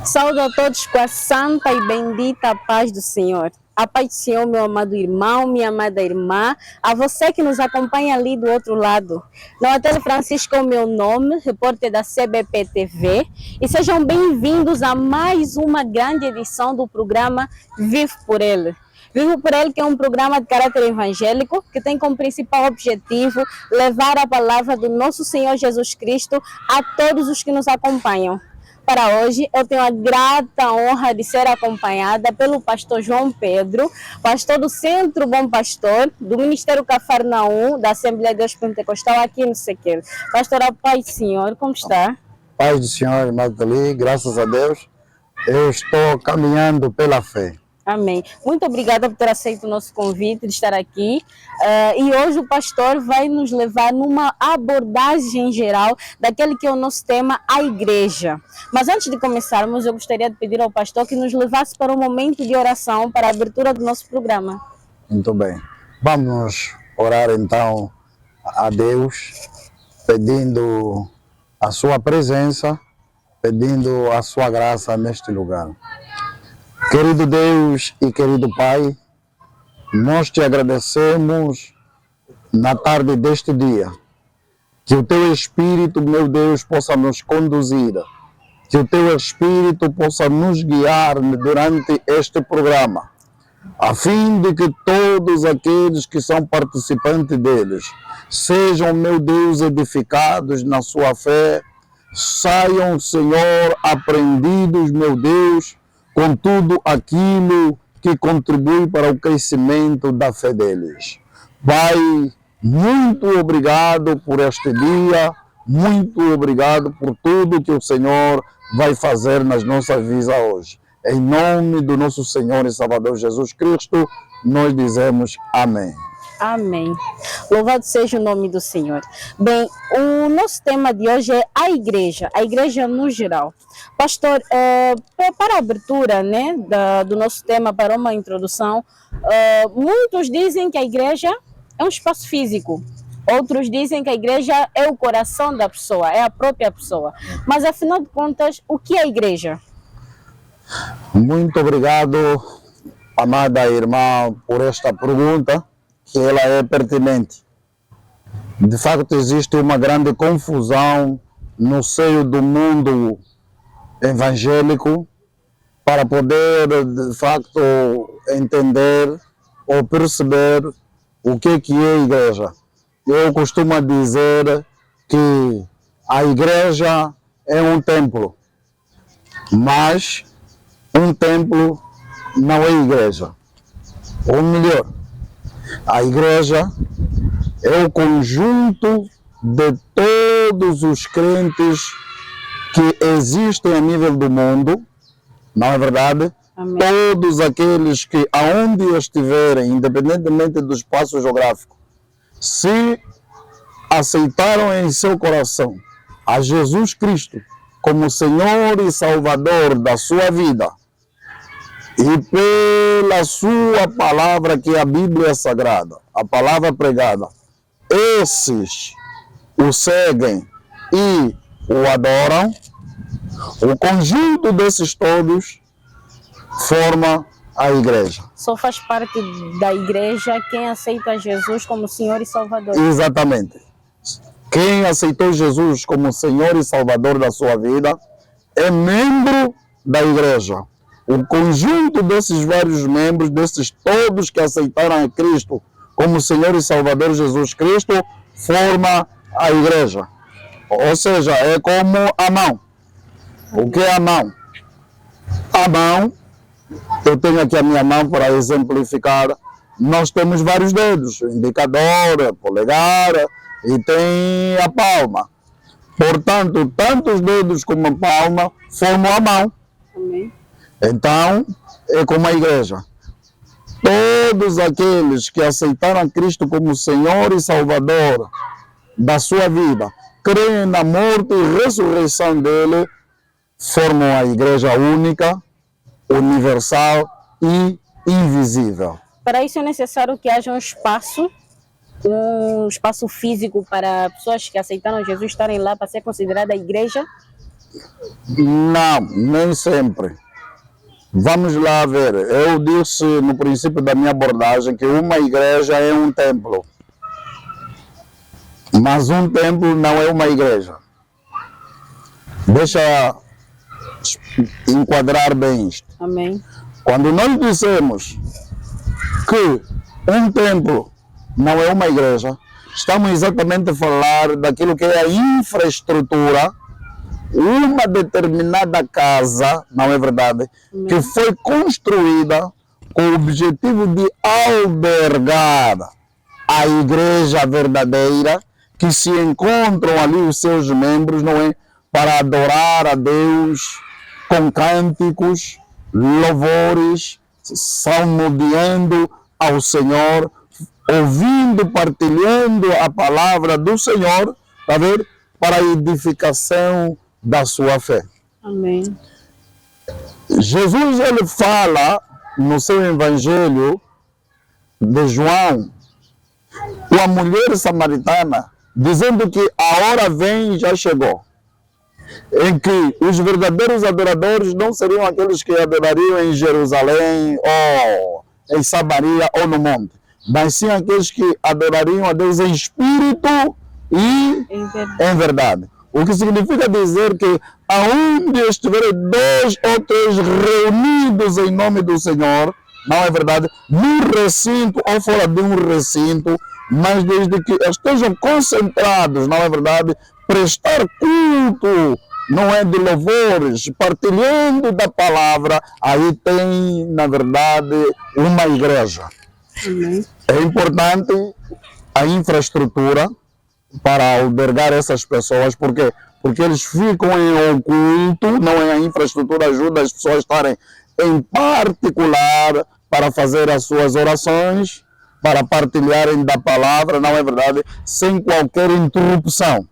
Saúdo a todos com a santa e bendita paz do Senhor. A paz do Senhor, meu amado irmão, minha amada irmã, a você que nos acompanha ali do outro lado. Noatele Francisco é o meu nome, repórter da CBP TV, e sejam bem-vindos a mais uma grande edição do programa Vivo por Ele. Vivo por Ele, que é um programa de caráter evangélico, que tem como principal objetivo levar a palavra do nosso Senhor Jesus Cristo a todos os que nos acompanham. Para hoje, eu tenho a grata honra de ser acompanhada pelo pastor João Pedro, pastor do Centro Bom Pastor, do Ministério Cafarnaum, da Assembleia de Deus Pentecostal aqui no Sequeiro. Pastor, a paz do Senhor, como está? Paz do Senhor, irmã Tali, graças a Deus, eu estou caminhando pela fé. Amém. Muito obrigada por ter aceito o nosso convite de estar aqui. E hoje o pastor vai nos levar numa abordagem geral daquele que é o nosso tema, a igreja. Mas antes de começarmos, eu gostaria de pedir ao pastor que nos levasse para um momento de oração para a abertura do nosso programa. Muito bem. Vamos orar então a Deus, pedindo a sua presença, pedindo a sua graça neste lugar. Querido Deus e querido Pai, nós te agradecemos na tarde deste dia. Que o teu Espírito, meu Deus, possa nos conduzir. Que o teu Espírito possa nos guiar durante este programa. A fim de que todos aqueles que são participantes deles sejam, meu Deus, edificados na sua fé. Saiam, Senhor, aprendidos, meu Deus, com tudo aquilo que contribui para o crescimento da fé deles. Pai, muito obrigado por este dia, muito obrigado por tudo que o Senhor vai fazer nas nossas vidas hoje. Em nome do nosso Senhor e Salvador Jesus Cristo, nós dizemos amém. Amém. Louvado seja o nome do Senhor. Bem, o nosso tema de hoje é a igreja no geral. Pastor, para a abertura, né, do nosso tema, para uma introdução, muitos dizem que a igreja é um espaço físico. Outros dizem que a igreja é o coração da pessoa, é a própria pessoa. Mas, afinal de contas, o que é a igreja? Muito obrigado, amada irmã, por esta pergunta, que ela é pertinente. De facto, existe uma grande confusão no seio do mundo evangélico para poder, de facto, entender ou perceber o que é a igreja. Eu costumo dizer que a igreja é um templo, mas um templo não é igreja. Ou melhor, a igreja é o conjunto de todos os crentes que existem a nível do mundo, não é verdade? Amém. Todos aqueles que, aonde estiverem, independentemente do espaço geográfico, se aceitaram em seu coração a Jesus Cristo como Senhor e Salvador da sua vida, e pela sua palavra, que é a Bíblia Sagrada, a palavra pregada, esses o seguem e o adoram, o conjunto desses todos forma a igreja. Só faz parte da igreja quem aceita Jesus como Senhor e Salvador. Exatamente. Quem aceitou Jesus como Senhor e Salvador da sua vida é membro da igreja. O conjunto desses vários membros, desses todos que aceitaram a Cristo como Senhor e Salvador Jesus Cristo, forma a igreja. Ou seja, é como a mão. O que é a mão? A mão, eu tenho aqui a minha mão para exemplificar, nós temos vários dedos, indicador, polegar e tem a palma. Portanto, tanto os dedos como a palma formam a mão. Amém. Então, é como a igreja. Todos aqueles que aceitaram Cristo como Senhor e Salvador da sua vida, creem na morte e ressurreição dele, formam a igreja única, universal e invisível. Para isso é necessário que haja um espaço físico para pessoas que aceitaram Jesus estarem lá para ser considerada a igreja? Não, nem sempre. Vamos lá ver. Eu disse no princípio da minha abordagem que uma igreja é um templo. Mas um templo não é uma igreja. Deixa enquadrar bem isto. Amém. Quando nós dissemos que um templo não é uma igreja, estamos exatamente a falar daquilo que é a infraestrutura, uma determinada casa, não é verdade, que foi construída com o objetivo de albergar a igreja verdadeira, que se encontram ali os seus membros, não é, para adorar a Deus com cânticos, louvores, salmodiando ao Senhor, ouvindo, partilhando a palavra do Senhor, tá vendo? Para a edificação da sua fé. Amém. Jesus, ele fala no seu evangelho de João com a mulher samaritana, dizendo que a hora vem e já chegou, em que os verdadeiros adoradores não seriam aqueles que adorariam em Jerusalém ou em Samaria ou no monte, mas sim aqueles que adorariam a Deus em espírito e em verdade. O que significa dizer que aonde estiverem 2 ou 3 reunidos em nome do Senhor, não é verdade, num recinto ou fora de um recinto, mas desde que estejam concentrados, não é verdade, prestar culto, não é, de louvores, partilhando da palavra, aí tem, na verdade, uma igreja. É importante a infraestrutura para albergar essas pessoas, porque eles ficam em oculto, não é? A infraestrutura ajuda as pessoas a estarem em particular para fazer as suas orações, para partilharem da palavra, não é verdade? Sem qualquer interrupção.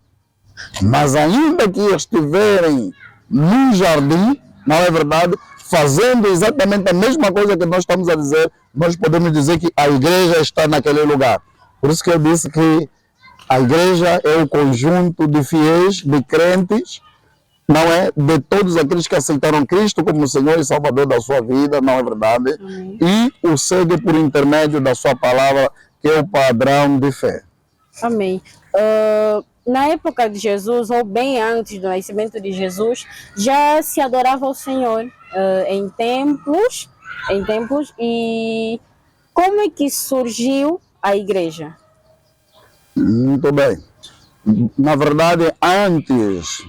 Mas ainda que estiverem no jardim, não é verdade? Fazendo exatamente a mesma coisa que nós estamos a dizer, nós podemos dizer que a igreja está naquele lugar. Por isso que eu disse que a igreja é o conjunto de fiéis, de crentes, não é? De todos aqueles que aceitaram Cristo como Senhor e Salvador da sua vida, não é verdade? E o segue por intermédio da sua palavra, que é o padrão de fé. Amém. Na época de Jesus, ou bem antes do nascimento de Jesus, já se adorava ao Senhor em templos, e como é que surgiu a igreja? Muito bem. Na verdade, antes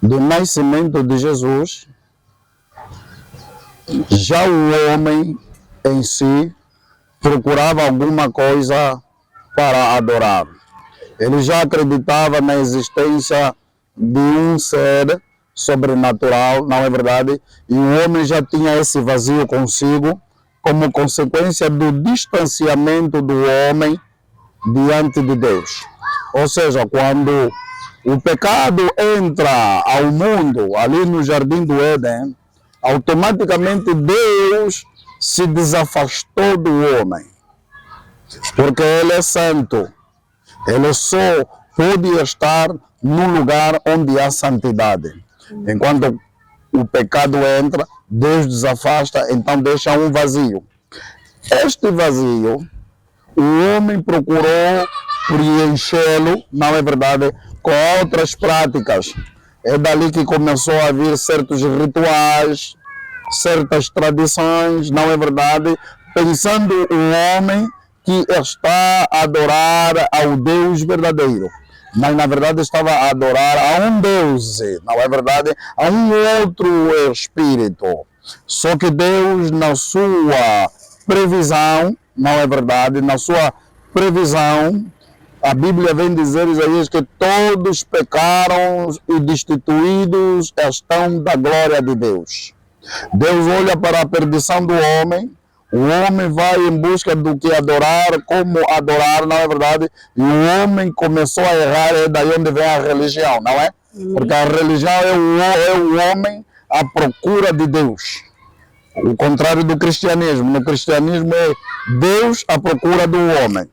do nascimento de Jesus, já o homem em si procurava alguma coisa para adorar. Ele já acreditava na existência de um ser sobrenatural, não é verdade? E o homem já tinha esse vazio consigo, como consequência do distanciamento do homem diante de Deus. Ou seja, quando o pecado entra ao mundo, ali no Jardim do Éden, automaticamente Deus se desafastou do homem, porque ele é santo. Ele só pode estar num lugar onde há santidade. Enquanto o pecado entra, Deus desafasta, então deixa um vazio. Este vazio, o homem procurou preenchê-lo, não é verdade, com outras práticas. É dali que começou a vir certos rituais, certas tradições, não é verdade, pensando o homem que está a adorar ao Deus verdadeiro, mas na verdade estava a adorar a um Deus, não é verdade, a um outro espírito. Só que Deus, na sua previsão, não é verdade, na sua previsão, a Bíblia vem dizer, Isaías, que todos pecaram e destituídos estão da glória de Deus. Deus olha para a perdição do homem. O homem vai em busca do que adorar, como adorar, não é verdade? E o homem começou a errar, é daí onde vem a religião, não é? Porque a religião é o homem à procura de Deus. O contrário do cristianismo. No cristianismo é Deus à procura do homem.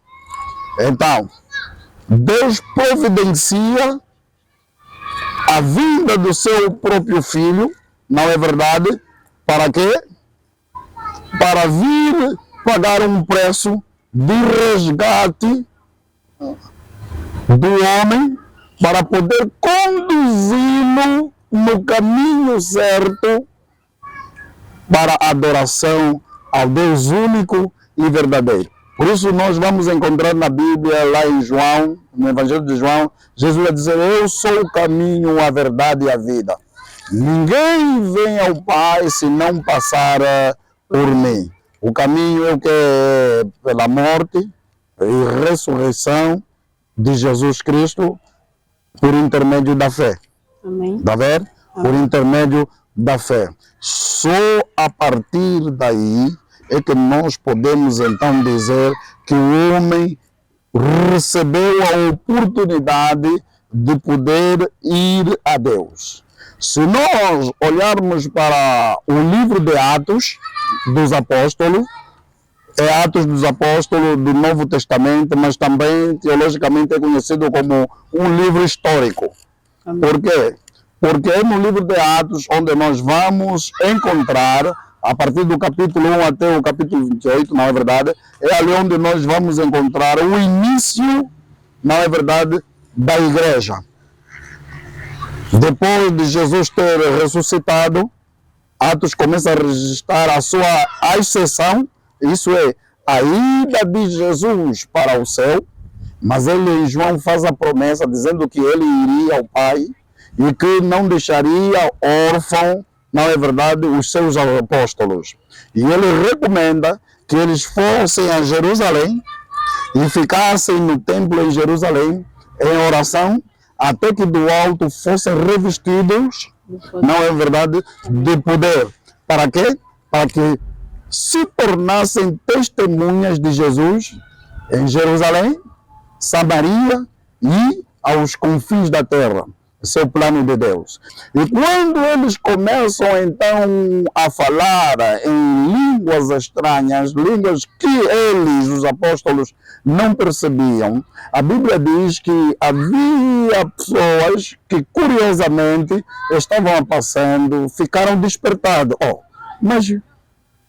Então, Deus providencia a vinda do seu próprio filho, não é verdade? Para quê? Para vir pagar um preço de resgate do homem, para poder conduzi-lo no caminho certo para a adoração ao Deus único e verdadeiro. Por isso nós vamos encontrar na Bíblia, lá em João, no Evangelho de João, Jesus vai dizer: eu sou o caminho, a verdade e a vida. Ninguém vem ao Pai se não passar por mim. O caminho é o que é pela morte e ressurreição de Jesus Cristo por intermédio da fé. Amém. Está vendo? Por intermédio da fé. Só a partir daí é que nós podemos então dizer que o homem recebeu a oportunidade de poder ir a Deus. Se nós olharmos para o livro de Atos dos Apóstolos, é Atos dos Apóstolos do Novo Testamento, mas também teologicamente é conhecido como um livro histórico. Por quê? Porque é no livro de Atos onde nós vamos encontrar, a partir do capítulo 1 até o capítulo 28, não é verdade? É ali onde nós vamos encontrar o início, não é verdade, da igreja. Depois de Jesus ter ressuscitado, Atos começa a registrar a sua ascensão, isso é, a ida de Jesus para o céu, mas ele em João faz a promessa dizendo que ele iria ao Pai e que não deixaria órfão, não é verdade, os seus apóstolos. E ele recomenda que eles fossem a Jerusalém e ficassem no templo em Jerusalém em oração até que do alto fossem revestidos, não é verdade, de poder. Para quê? Para que se tornassem testemunhas de Jesus em Jerusalém, Samaria e aos confins da terra. Esse é o plano de Deus. E quando eles começam então a falar em línguas estranhas, línguas que eles, os apóstolos, não percebiam, a Bíblia diz que havia pessoas que curiosamente estavam passando, ficaram despertados. Oh, mas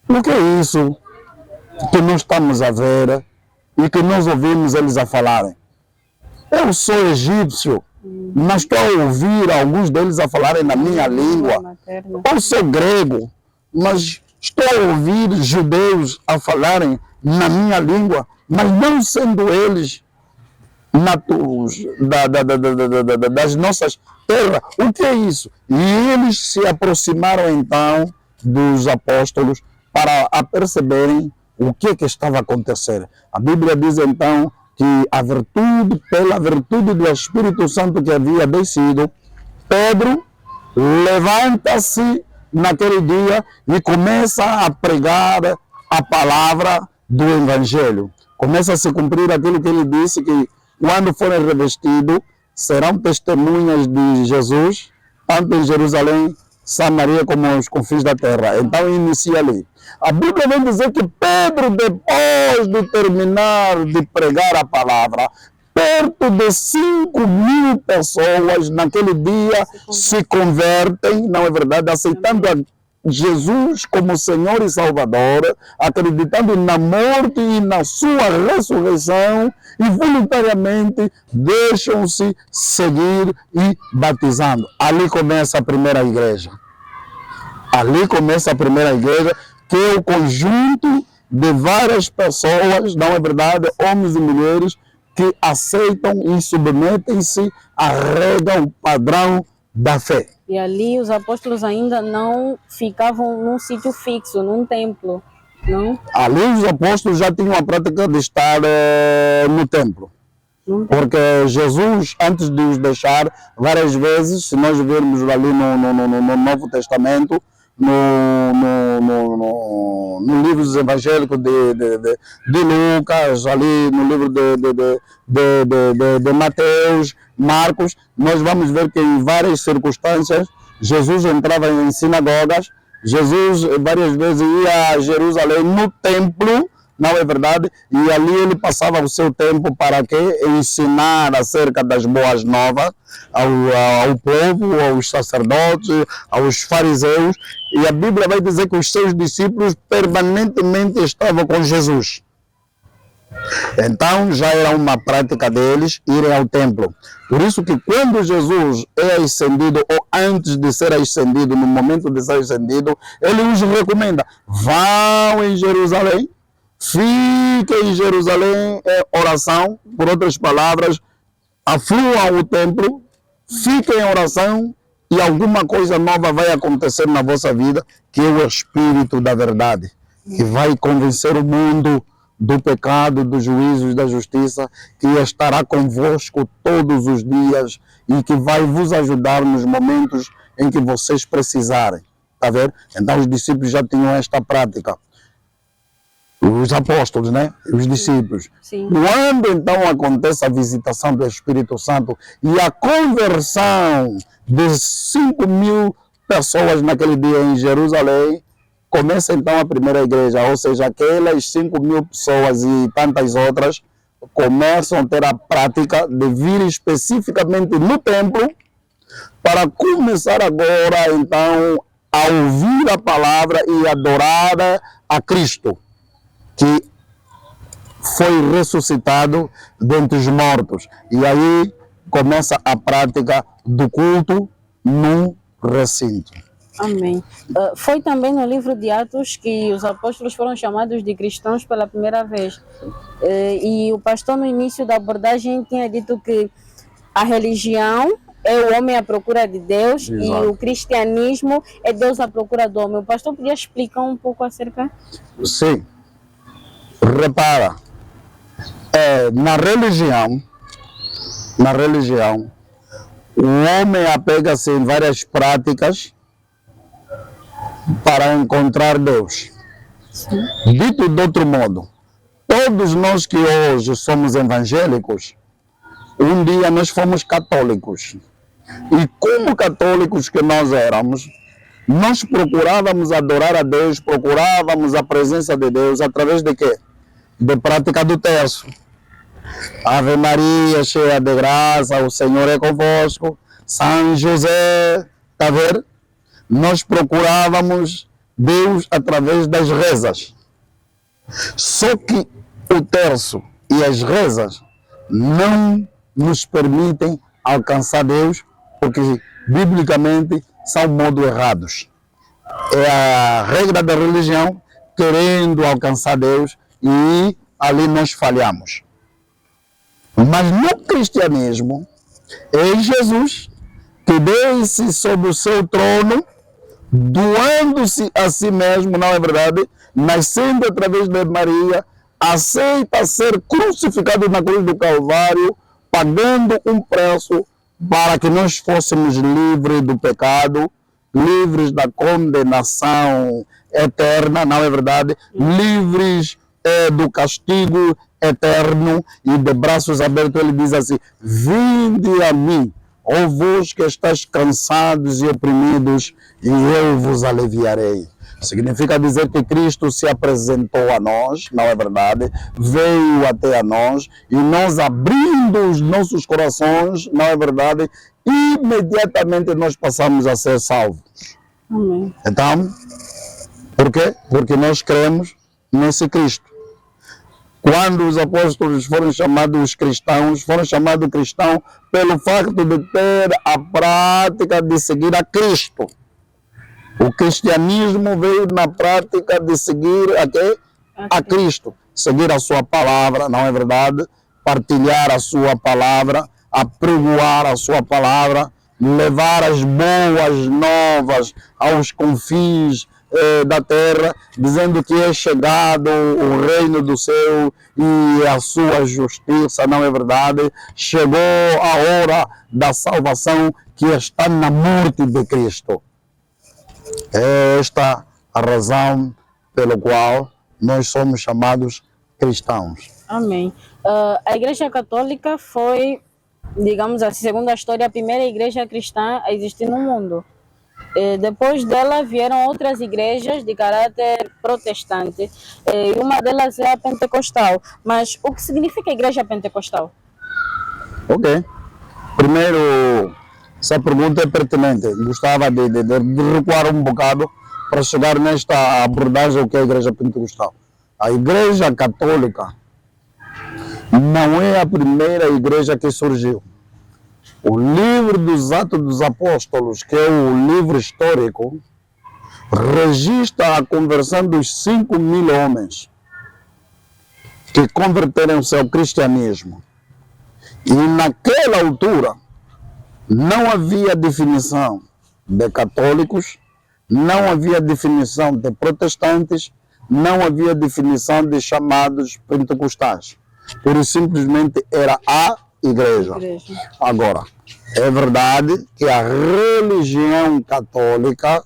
o que é isso que nós estamos a ver e que nós ouvimos eles a falarem? Eu sou egípcio, mas estou a ouvir alguns deles a falarem na minha língua. Eu sou grego, mas estou a ouvir judeus a falarem na minha língua, mas não sendo eles natos das nossas terras. O que é isso? E eles se aproximaram então dos apóstolos para perceberem o que estava a acontecer. A Bíblia diz então que a virtude, pela virtude do Espírito Santo que havia descido, Pedro levanta-se naquele dia e começa a pregar a palavra do Evangelho. Começa a se cumprir aquilo que ele disse, que quando forem revestidos, serão testemunhas de Jesus, tanto em Jerusalém, Samaria como aos confins da terra. Então inicia ali. A Bíblia vem dizer que Pedro, depois de terminar de pregar a palavra, perto de 5.000 pessoas naquele dia se convertem, não é verdade, aceitando a Jesus como Senhor e Salvador, acreditando na morte e na sua ressurreição e voluntariamente deixam-se seguir e batizando. Ali começa a primeira igreja. Ali começa a primeira igreja, que é o conjunto de várias pessoas, não é verdade, homens e mulheres, que aceitam e submetem-se à regra, ao padrão da fé. E ali os apóstolos ainda não ficavam num sítio fixo, num templo, não? Ali os apóstolos já tinham a prática de estar no templo. Porque Jesus, antes de os deixar, várias vezes, se nós virmos ali no Novo Testamento, no livro dos evangélicos de Lucas, ali no livro de Mateus, Marcos, nós vamos ver que em várias circunstâncias Jesus entrava em sinagogas, Jesus várias vezes ia a Jerusalém no templo não é verdade? E ali ele passava o seu tempo para quê? Ensinar acerca das boas novas ao povo, aos sacerdotes, aos fariseus. E a Bíblia vai dizer que os seus discípulos permanentemente estavam com Jesus. Então já era uma prática deles irem ao templo. Por isso que quando Jesus é ascendido, ou antes de ser ascendido, no momento de ser ascendido, ele os recomenda: vão em Jerusalém, fiquem em Jerusalém em oração. Por outras palavras, afluam ao templo, fiquem em oração e alguma coisa nova vai acontecer na vossa vida, que é o Espírito da verdade, que vai convencer o mundo do pecado, dos juízos, da justiça, que estará convosco todos os dias e que vai vos ajudar nos momentos em que vocês precisarem. Está vendo? Então os discípulos já tinham esta prática. Os apóstolos, né? Os discípulos. Sim. Quando então acontece a visitação do Espírito Santo e a conversão de 5.000 pessoas naquele dia em Jerusalém, começa então a primeira igreja, ou seja, aquelas 5.000 pessoas e tantas outras começam a ter a prática de vir especificamente no templo para começar agora então a ouvir a palavra e adorar a Cristo, que foi ressuscitado dentre os mortos. E aí começa a prática do culto no recinto. Amém. Foi também no livro de Atos que os apóstolos foram chamados de cristãos pela primeira vez. E o pastor, no início da abordagem, tinha dito que a religião é o homem à procura de Deus. Exato. E o cristianismo é Deus à procura do homem. O pastor podia explicar um pouco acerca? Sim. Repara, na religião, o homem apega-se em várias práticas para encontrar Deus. Sim. Dito de outro modo, todos nós que hoje somos evangélicos, um dia nós fomos católicos. E como católicos que nós éramos, nós procurávamos adorar a Deus, procurávamos a presença de Deus através de quê? De prática do terço. Ave Maria, cheia de graça, o Senhor é convosco. São José, está vendo? Nós procurávamos Deus através das rezas. Só que o terço e as rezas não nos permitem alcançar Deus, porque biblicamente são modo errados. É a regra da religião querendo alcançar Deus e ali nós falhamos. Mas no cristianismo é Jesus que desce sobre o seu trono, doando-se a si mesmo, não é verdade? Nascendo através de Maria, aceita ser crucificado na cruz do Calvário, pagando um preço para que nós fôssemos livres do pecado, livres da condenação eterna, não é verdade? Livres do castigo eterno, e de braços abertos ele diz assim: vinde a mim, ó vós que estáis cansados e oprimidos, e eu vos aliviarei. Significa dizer que Cristo se apresentou a nós, não é verdade? Veio até a nós e nós, abrindo os nossos corações, não é verdade? Imediatamente nós passamos a ser salvos. Amém. Então, por quê? Porque nós cremos nesse Cristo. Quando os apóstolos foram chamados cristãos, foram chamados cristãos pelo facto de ter a prática de seguir a Cristo. O cristianismo veio na prática de seguir a Cristo. Seguir a sua palavra, não é verdade? Partilhar a sua palavra, apregoar a sua palavra, levar as boas novas aos confins da terra, dizendo que é chegado o reino do céu e a sua justiça, não é verdade? Chegou a hora da salvação que está na morte de Cristo. É esta a razão pela qual nós somos chamados cristãos. Amém. A Igreja Católica foi, digamos assim, segundo a história, a primeira igreja cristã a existir no mundo. Depois dela vieram outras igrejas de caráter protestante, e uma delas é a pentecostal. Mas o que significa a igreja pentecostal? Ok. Primeiro, essa pergunta é pertinente. Gostava de recuar um bocado para chegar nesta abordagem o que é a igreja pentecostal. A igreja católica não é a primeira igreja que surgiu. O livro dos Atos dos Apóstolos, que é o livro histórico, registra a conversão dos 5.000 homens que converteram-se ao cristianismo. E naquela altura não havia definição de católicos, não havia definição de protestantes, não havia definição de chamados pentecostais. Por simplesmente era a igreja. Agora, é verdade que a religião católica,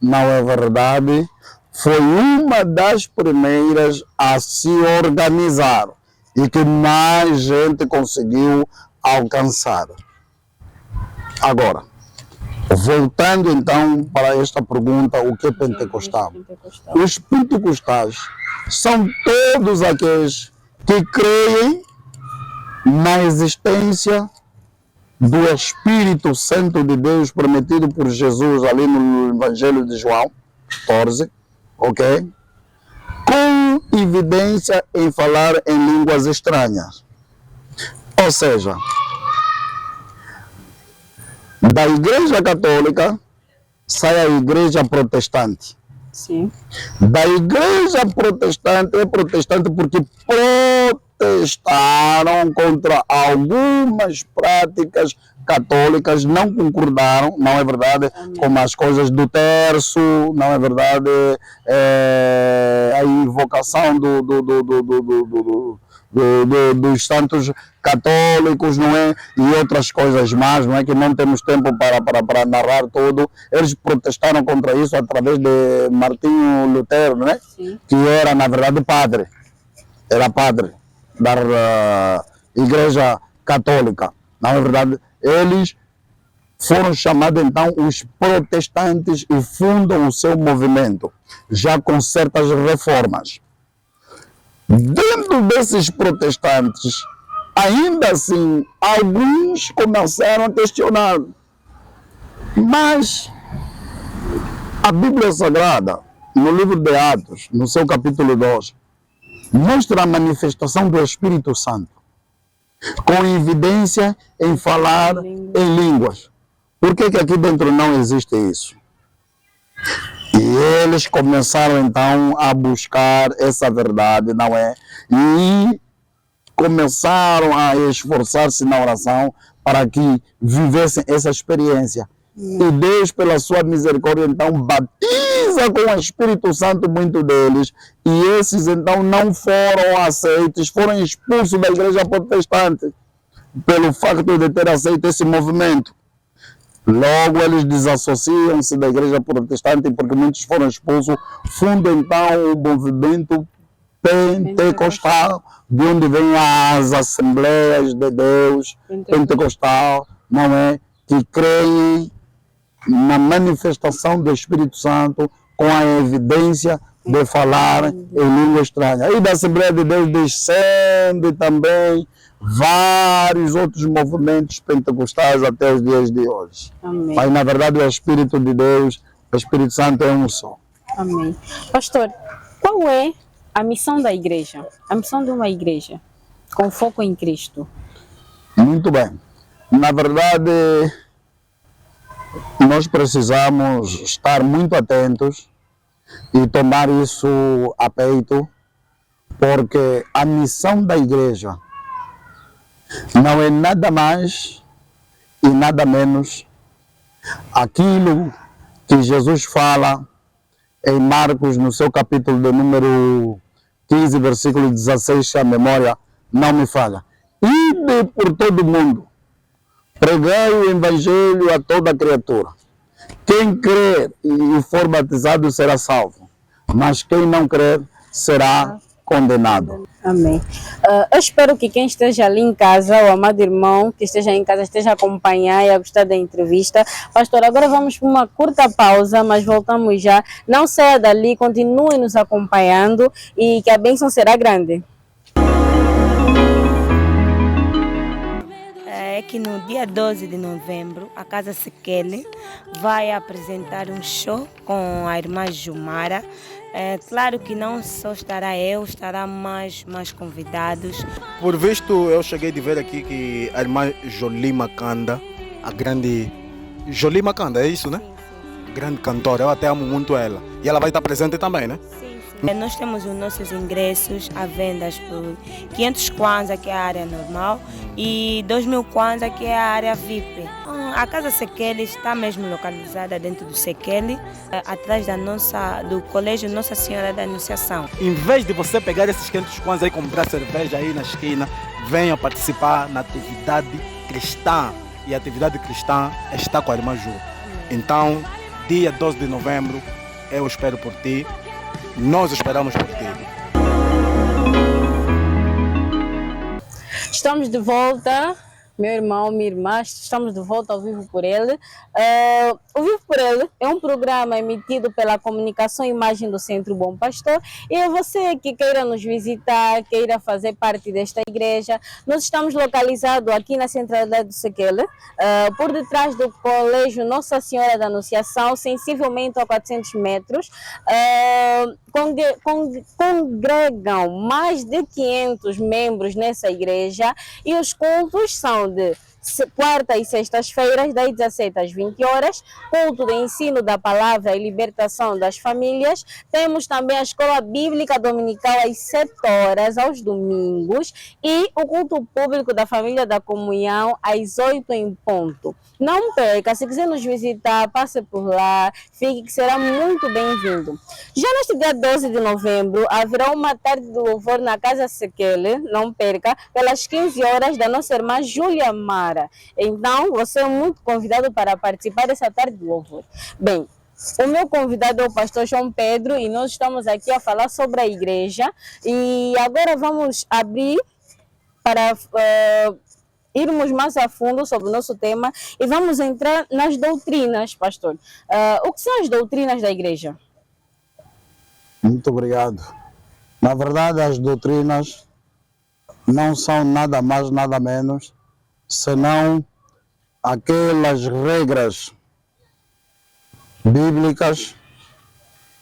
não é verdade, foi uma das primeiras a se organizar e que mais gente conseguiu alcançar. Agora, voltando então para esta pergunta, o que é pentecostal? Os pentecostais são todos aqueles que creem na existência do Espírito Santo de Deus prometido por Jesus ali no Evangelho de João 14, ok? Com evidência em falar em línguas estranhas. Ou seja, da Igreja Católica sai a Igreja Protestante. Sim. Da Igreja Protestante é protestante porque protestaram contra algumas práticas católicas, não concordaram, não é verdade, com as coisas do terço, não é verdade, a invocação dos santos católicos, não é? E outras coisas mais, não é? Que não temos tempo para narrar tudo. Eles protestaram contra isso através de Martinho Lutero, não é? Sim. Que era, na verdade, padre. Era padre da Igreja Católica. Na verdade, eles foram chamados, então, os protestantes e fundam o seu movimento, já com certas reformas. Dentro desses protestantes, ainda assim, alguns começaram a questionar. Mas a Bíblia Sagrada, no livro de Atos, no seu capítulo 2, mostra a manifestação do Espírito Santo, com evidência em falar em línguas. Por que aqui dentro não existe isso? E eles começaram então a buscar essa verdade, não é? E começaram a esforçar-se na oração para que vivessem essa experiência. E Deus, pela sua misericórdia, então batiza com o Espírito Santo muito deles. E esses então não foram aceitos, foram expulsos da igreja protestante pelo facto de ter aceito esse movimento. Logo eles desassociam-se da igreja protestante porque muitos foram expulsos. Fundam então o movimento pentecostal, de onde vêm as Assembleias de Deus pentecostal, não é? Que creem na manifestação do Espírito Santo com a evidência de falar em língua estranha. E da Assembleia de Deus descende também vários outros movimentos pentecostais até os dias de hoje. Amém. Mas na verdade o Espírito de Deus, o Espírito Santo é um só. Amém. Pastor, qual é a missão da igreja? A missão de uma igreja com foco em Cristo? Muito bem. Na verdade, nós precisamos estar muito atentos e tomar isso a peito, porque a missão da igreja não é nada mais e nada menos aquilo que Jesus fala em Marcos, no seu capítulo de número 15, versículo 16, se a memória não me falha. Ide por todo mundo, pregai o evangelho a toda criatura. Quem crer e for batizado será salvo, mas quem não crer será condenado. Amém. Eu espero que quem esteja ali em casa, o amado irmão que esteja em casa, esteja a acompanhar e a gostar da entrevista. Pastor, agora vamos para uma curta pausa, mas voltamos já. Não saia dali, continue nos acompanhando e que a bênção será grande. É que no dia 12 de novembro, a Casa Sekele vai apresentar um show com a irmã Jumara. É claro que não só estará eu, estará mais convidados. Por visto, eu cheguei de ver aqui que a irmã Jolie Makanda, a grande Jolie Makanda, é isso, né? Grande cantora, eu até amo muito ela. E ela vai estar presente também, né? Nós temos os nossos ingressos à venda por 500 kwanza, que é a área normal, e 2.000 kwanza, que é a área VIP. A Casa Sekele está mesmo localizada dentro do Sekele, atrás do Colégio Nossa Senhora da Anunciação. Em vez de você pegar esses 500 kwanza e comprar cerveja aí na esquina, venha participar na atividade cristã. E a atividade cristã está com a irmã Ju. Então, dia 12 de novembro, eu espero por ti. Nós esperamos por ti. Estamos de volta, meu irmão, minha irmã, estamos de volta ao Vivo por Ele. O Vivo por Ele é um programa emitido pela Comunicação e Imagem do Centro Bom Pastor. E é você que queira nos visitar, queira fazer parte desta igreja, nós estamos localizados aqui na centralidade do Sekele, por detrás do Colégio Nossa Senhora da Anunciação, sensivelmente a 400 metros. Congregam mais de 500 membros nessa igreja e os cultos são de quarta e sextas-feiras, das 17 às 20 horas, culto de ensino da palavra e libertação das famílias. Temos também a escola bíblica dominical às 7 horas, aos domingos, e o culto público da família da comunhão às 8 em ponto. Não perca, se quiser nos visitar, passe por lá, fique que será muito bem-vindo. Já neste dia 12 de novembro, haverá uma tarde de louvor na Casa Sekele, não perca, pelas 15 horas da nossa irmã Júlia Mara. Então, você é muito convidado para participar dessa tarde de louvor. Bem, o meu convidado é o pastor João Pedro e nós estamos aqui a falar sobre a igreja. E agora vamos abrir para irmos mais a fundo sobre o nosso tema e vamos entrar nas doutrinas, pastor. O que são as doutrinas da igreja? Muito obrigado. Na verdade, as doutrinas não são nada mais, nada menos, senão aquelas regras bíblicas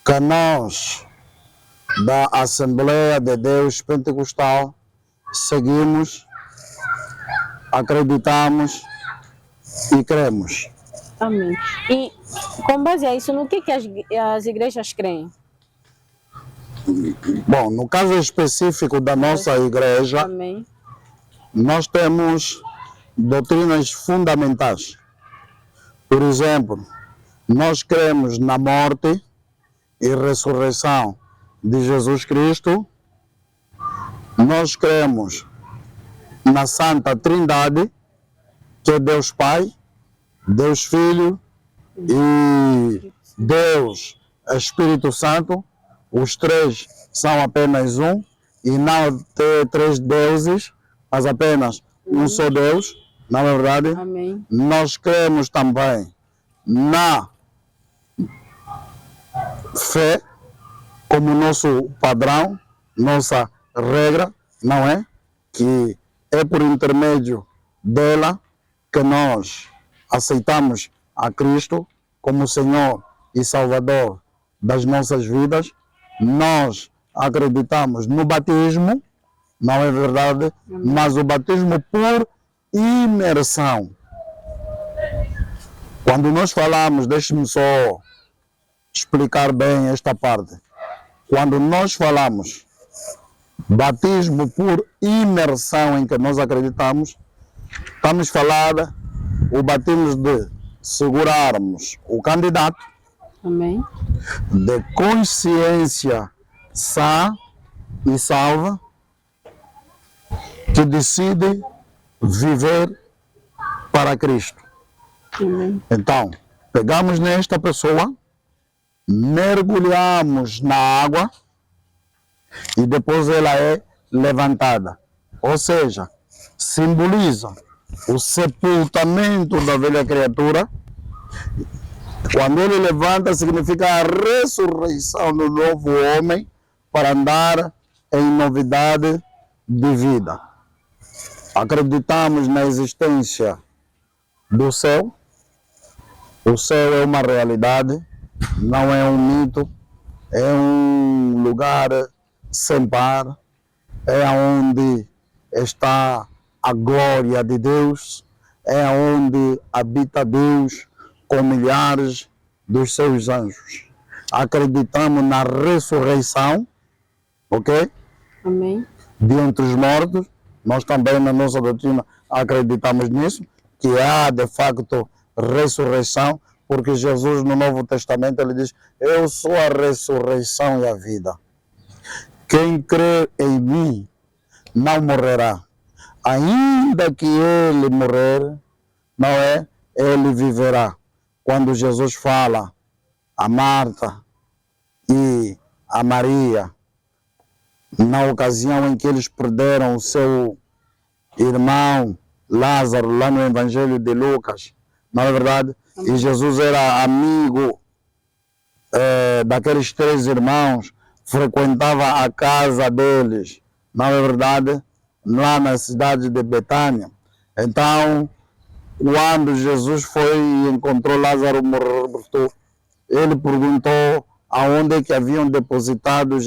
que nós, da Assembleia de Deus Pentecostal, seguimos, acreditamos e cremos. Amém. E com base a isso, no que as igrejas creem? Bom, no caso específico da nossa igreja, Amém. Nós temos doutrinas fundamentais. Por exemplo, nós cremos na morte e ressurreição de Jesus Cristo. Nós cremos na Santa Trindade, que é Deus Pai, Deus Filho e Deus Espírito Santo. Os três são apenas um e não ter três deuses, mas apenas um só Deus, na verdade. Amém. Nós cremos também na fé como nosso padrão, nossa regra, não é? Que é por intermédio dela que nós aceitamos a Cristo como Senhor e Salvador das nossas vidas. Nós acreditamos no batismo, não é verdade? Mas o batismo por imersão. Quando nós falamos, deixe-me só explicar bem esta parte. Quando nós falamos batismo por imersão em que nós acreditamos, estamos falando o batismo de segurarmos o candidato. Amém. De consciência sã e salva, que decide viver para Cristo. Amém. Então, pegamos nesta pessoa, mergulhamos na água e depois ela é levantada. Ou seja, simboliza o sepultamento da velha criatura. Quando ele levanta, significa a ressurreição do novo homem para andar em novidade de vida. Acreditamos na existência do céu. O céu é uma realidade, não é um mito, é um lugar sem par, é onde está a glória de Deus, é onde habita Deus com milhares dos seus anjos. Acreditamos na ressurreição, ok? Amém. De entre os mortos. Nós também na nossa doutrina acreditamos nisso, que há de facto ressurreição, porque Jesus no Novo Testamento ele diz: eu sou a ressurreição e a vida. Quem crê em mim não morrerá. Ainda que ele morrer, não é? Ele viverá. Quando Jesus fala a Marta e a Maria, na ocasião em que eles perderam o seu irmão Lázaro, lá no Evangelho de Lucas, não é verdade? E Jesus era amigo daqueles 3 irmãos, frequentava a casa deles, não é verdade? Lá na cidade de Betânia. Então, quando Jesus foi e encontrou Lázaro morto, ele perguntou aonde é que haviam depositado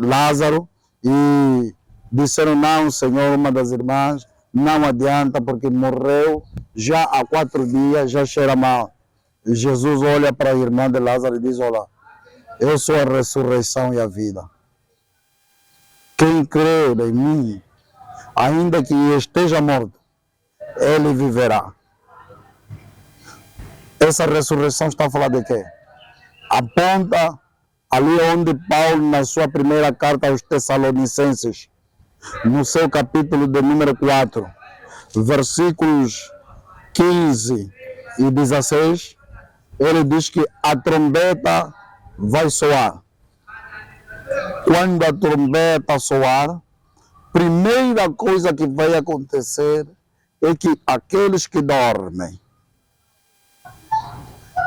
Lázaro, e disseram: não, Senhor, uma das irmãs, não adianta porque morreu já há 4 dias, já cheira mal. E Jesus olha para a irmã de Lázaro e diz: olha, eu sou a ressurreição e a vida. Quem crê em mim, ainda que esteja morto, ele viverá. Essa ressurreição está a falar de quê? Aponta ali onde Paulo, na sua primeira carta aos Tessalonicenses, no seu capítulo de número 4, versículos 15 e 16, ele diz que a trombeta vai soar. Quando a trombeta soar, primeira coisa que vai acontecer é que aqueles que dormem,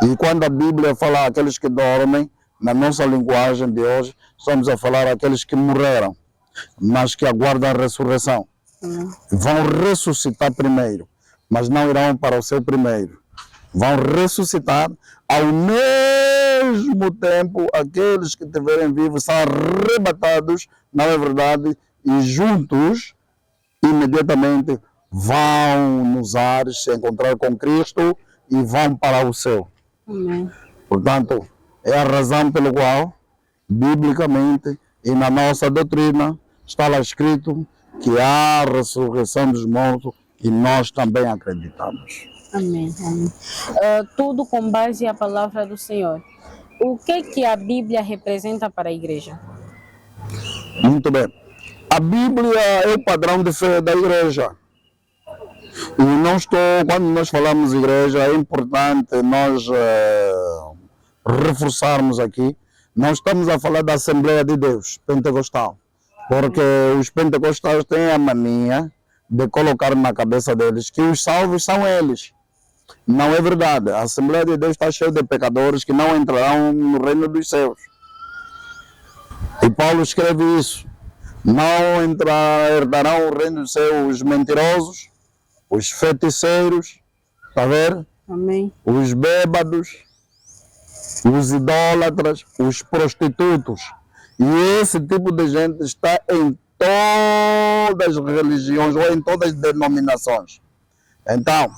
e quando a Bíblia fala aqueles que dormem, na nossa linguagem de hoje, estamos a falar aqueles que morreram, mas que aguardam a ressurreição. Vão ressuscitar primeiro, mas não irão para o seu primeiro. Vão ressuscitar, ao mesmo tempo, aqueles que estiverem vivos são arrebatados, não é verdade? E juntos, imediatamente, vão nos ares se encontrar com Cristo e vão para o céu. Amém. Portanto, é a razão pela qual, biblicamente e na nossa doutrina, está lá escrito que há a ressurreição dos mortos e nós também acreditamos. Amém. Amém. Tudo com base na palavra do Senhor. O que a Bíblia representa para a igreja? Muito bem. A Bíblia é o padrão de fé da igreja. E quando nós falamos igreja, é importante nós reforçarmos aqui, não estamos a falar da Assembleia de Deus Pentecostal, porque os pentecostais têm a mania de colocar na cabeça deles que os salvos são eles. Não é verdade. A Assembleia de Deus está cheia de pecadores que não entrarão no reino dos céus. E Paulo escreve isso. Não herdarão o reino dos céus os mentirosos, os feiticeiros, está a ver? Amém. Os bêbados, os idólatras, os prostitutos. E esse tipo de gente está em todas as religiões ou em todas as denominações. Então,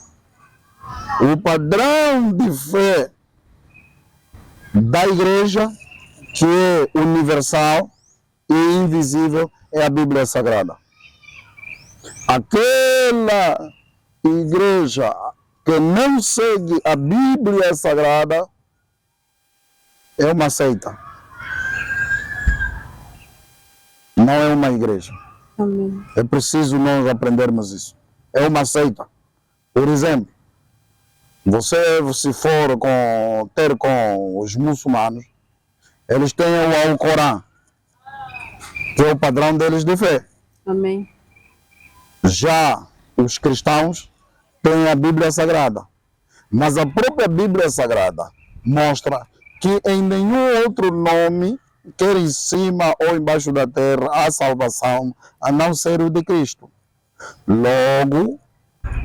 o padrão de fé da igreja, que é universal e invisível, é a Bíblia Sagrada. Aquela igreja que não segue a Bíblia Sagrada é uma seita. Não é uma igreja. Amém. É preciso nós aprendermos isso. É uma seita. Por exemplo, você se for ter com os muçulmanos, eles têm o Alcorão. que é o padrão deles de fé. Amém. Já os cristãos têm a Bíblia Sagrada, mas a própria Bíblia Sagrada mostra que em nenhum outro nome, quer em cima ou embaixo da terra, há salvação, a não ser o de Cristo. Logo,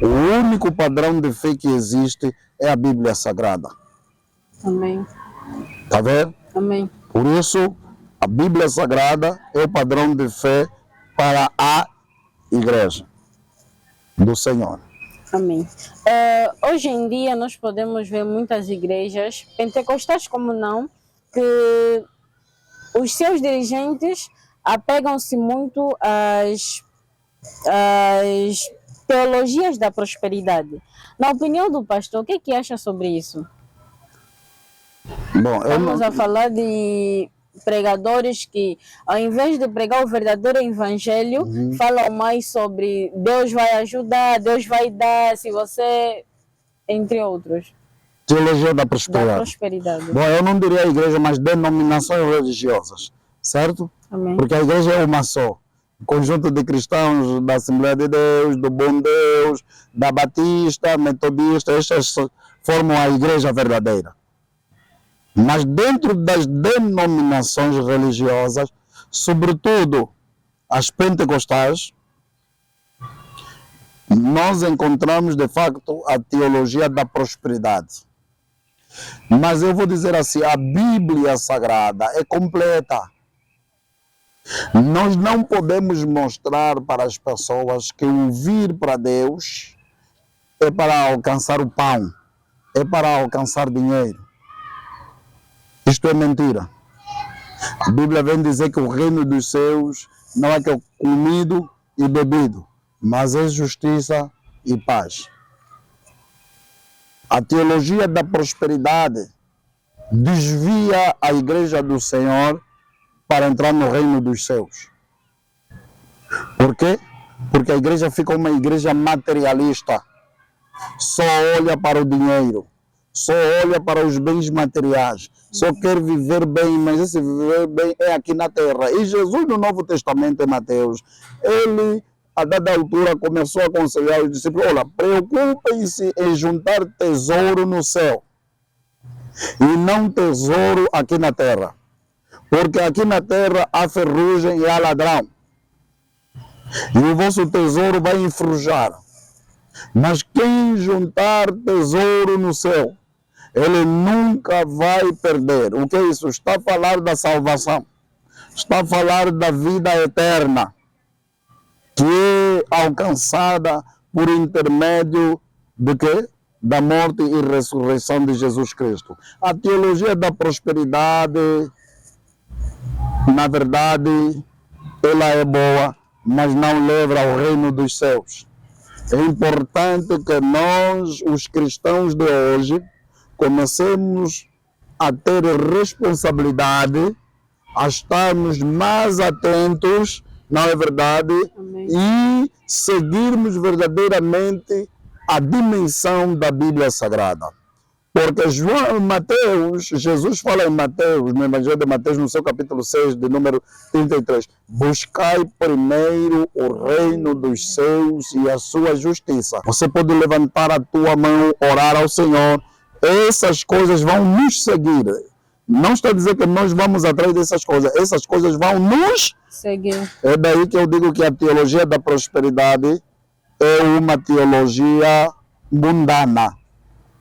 o único padrão de fé que existe é a Bíblia Sagrada. Amém. Está vendo? Amém. Por isso, a Bíblia Sagrada é o padrão de fé para a Igreja do Senhor. Amém. Hoje em dia nós podemos ver muitas igrejas, pentecostais como não, que os seus dirigentes apegam-se muito às teologias da prosperidade. Na opinião do pastor, o que é que acha sobre isso? Bom, Estamos a falar de pregadores que, ao invés de pregar o verdadeiro evangelho, falam mais sobre Deus vai ajudar, Deus vai dar, se você, entre outros. teologia da Da prosperidade. Bom, eu não diria igreja, mas denominações religiosas, certo? Amém. Porque a igreja é uma só. Um conjunto de cristãos da Assembleia de Deus, do Bom Deus, da Batista, Metodista, estas formam a igreja verdadeira. Mas dentro das denominações religiosas, sobretudo as pentecostais, nós encontramos de facto a teologia da prosperidade. Mas eu vou dizer assim, a Bíblia Sagrada é completa. Nós não podemos mostrar para as pessoas que o vir para Deus é para alcançar o pão, é para alcançar dinheiro. Isto é mentira. A Bíblia vem dizer que o reino dos céus não é que é comido e bebido, mas é justiça e paz. A teologia da prosperidade desvia a igreja do Senhor para entrar no reino dos céus. Por quê? Porque a igreja fica uma igreja materialista. Só olha para o dinheiro, só olha para os bens materiais, só quer viver bem, mas esse viver bem é aqui na terra. E Jesus no Novo Testamento, em Mateus, ele, a dada altura, começou a aconselhar os discípulos: olha, preocupem-se em juntar tesouro no céu e não tesouro aqui na terra. Porque aqui na terra há ferrugem e há ladrão. E o vosso tesouro vai enferrujar. Mas quem juntar tesouro no céu, ele nunca vai perder. O que é isso? Está a falar da salvação. Está a falar da vida eterna, que é alcançada por intermédio de quê? Da morte e ressurreição de Jesus Cristo. A teologia da prosperidade, na verdade, ela é boa, mas não leva ao reino dos céus. É importante que nós, os cristãos de hoje, comecemos a ter responsabilidade, a estarmos mais atentos, não é verdade? Amém. E seguirmos verdadeiramente a dimensão da Bíblia Sagrada. Porque Mateus, Jesus fala em Mateus, no Evangelho de Mateus, no seu capítulo 6, de número 33, buscai primeiro o reino dos céus e a sua justiça. Você pode levantar a tua mão, orar ao Senhor, essas coisas vão nos seguir. Não está a dizer que nós vamos atrás dessas coisas, essas coisas vão nos seguir. É daí que eu digo que a teologia da prosperidade é uma teologia mundana,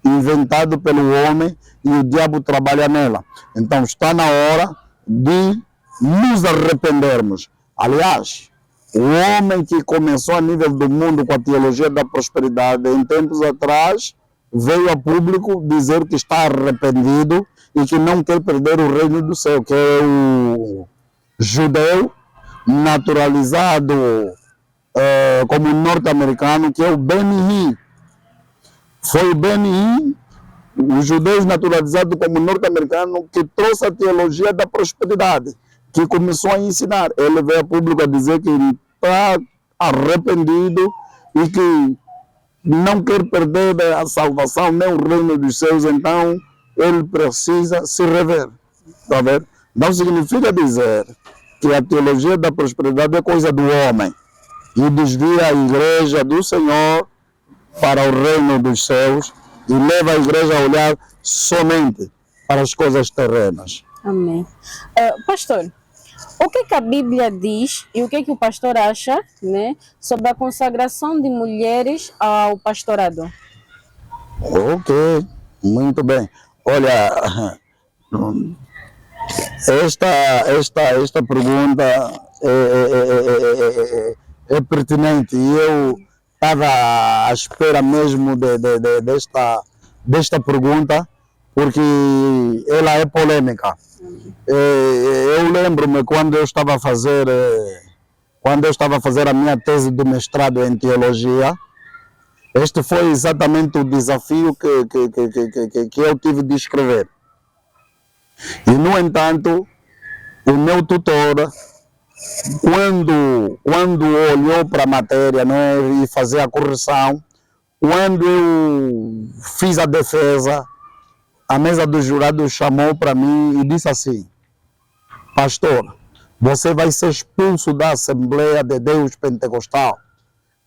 inventado pelo homem, e o diabo trabalha nela. Então está na hora de nos arrependermos. Aliás, o homem que começou a nível do mundo com a teologia da prosperidade, em tempos atrás, veio a público dizer que está arrependido e que não quer perder o reino do céu, que é o judeu naturalizado como norte-americano, que é o BNI. Foi o BNI, os judeus naturalizados como norte-americano, que trouxe a teologia da prosperidade, que começou a ensinar. Ele veio a público a dizer que está arrependido e que não quer perder a salvação nem o reino dos céus, então ele precisa se rever. Tá vendo? Não significa dizer que a teologia da prosperidade é coisa do homem e desvia a igreja do Senhor para o reino dos céus e leva a igreja a olhar somente para as coisas terrenas. Amém. Pastor, o que a Bíblia diz e o que o pastor acha, né, sobre a consagração de mulheres ao pastorado? Ok, muito bem. Olha, esta pergunta é pertinente e eu estava à espera mesmo desta pergunta, porque ela é polêmica. Eu lembro-me quando eu estava a fazer a minha tese do mestrado em teologia. Este foi exatamente o desafio que eu tive de escrever. E, no entanto, o meu tutor, quando olhou para a matéria, né, e fazer a correção, quando eu fiz a defesa, a mesa dos jurados chamou para mim e disse assim: pastor, você vai ser expulso da Assembleia de Deus Pentecostal.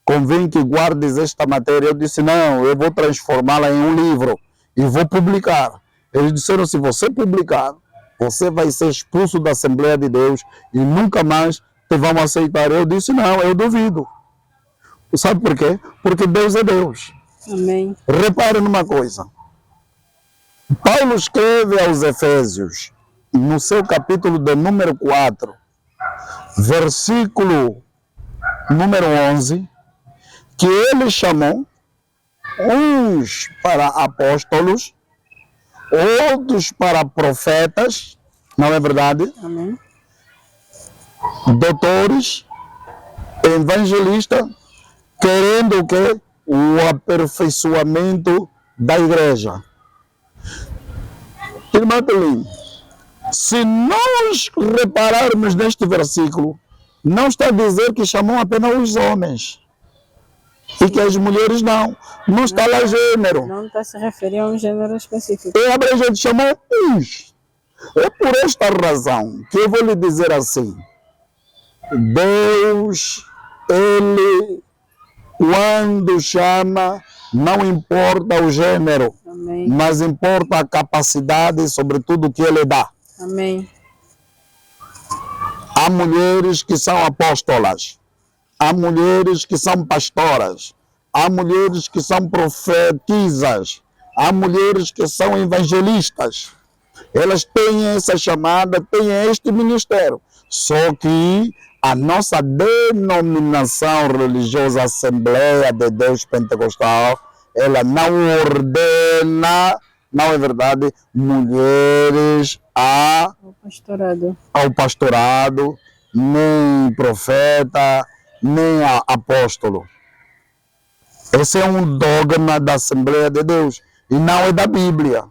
Convém que guardes esta matéria. Eu disse: não, eu vou transformá-la em um livro e vou publicar. Eles disseram: se você publicar, você vai ser expulso da Assembleia de Deus e nunca mais te vão aceitar. Eu disse: não, eu duvido. Sabe por quê? Porque Deus é Deus. Amém. Repare numa coisa. Paulo escreve aos Efésios, no seu capítulo de número 4, versículo número 11, que ele chamou uns para apóstolos, outros para profetas, não é verdade? Amém. Doutores, evangelistas, querendo o quê? O aperfeiçoamento da igreja. Irmã Pelim, se nós repararmos neste versículo, não está a dizer que chamou apenas os homens e que as mulheres não. Não está lá gênero. Não está se referindo a um gênero específico. É abrangente, chamou uns. É por esta razão que eu vou lhe dizer assim: Deus, Ele, quando chama, não importa o gênero, Amém. mas importa a capacidade, sobretudo, que Ele dá. Amém. Há mulheres que são apóstolas, há mulheres que são pastoras, há mulheres que são profetisas, há mulheres que são evangelistas. Elas têm essa chamada, têm este ministério. Só que a nossa denominação religiosa, Assembleia de Deus Pentecostal, ela não ordena, não é verdade, mulheres ao pastorado, nem profeta, nem apóstolo. Esse é um dogma da Assembleia de Deus e não é da Bíblia.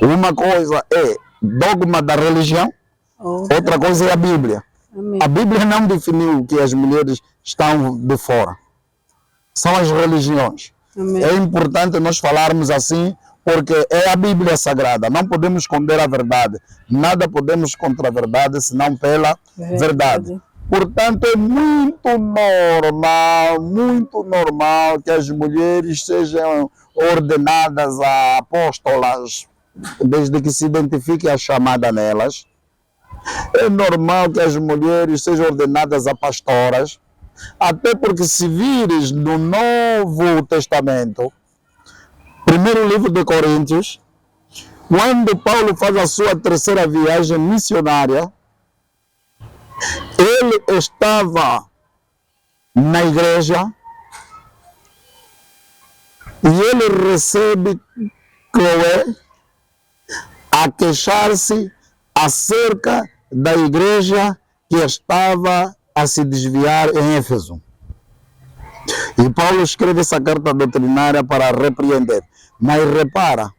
Uma coisa é dogma da religião, outra coisa é a Bíblia. Amém. A Bíblia não definiu que as mulheres estão de fora. São as religiões. Amém. É importante nós falarmos assim, porque é a Bíblia Sagrada. Não podemos esconder a verdade. Nada podemos contra a verdade, senão pela verdade. Portanto, é muito normal que as mulheres sejam ordenadas a apóstolas, desde que se identifique a chamada nelas. É normal que as mulheres sejam ordenadas a pastoras, até porque, se vires no Novo Testamento, primeiro livro de Coríntios, quando Paulo faz a sua terceira viagem missionária, ele estava na igreja e ele recebe Cloé a queixar-se acerca da igreja que estava a se desviar em Éfeso. E Paulo escreve essa carta doutrinária para repreender. Mas repara,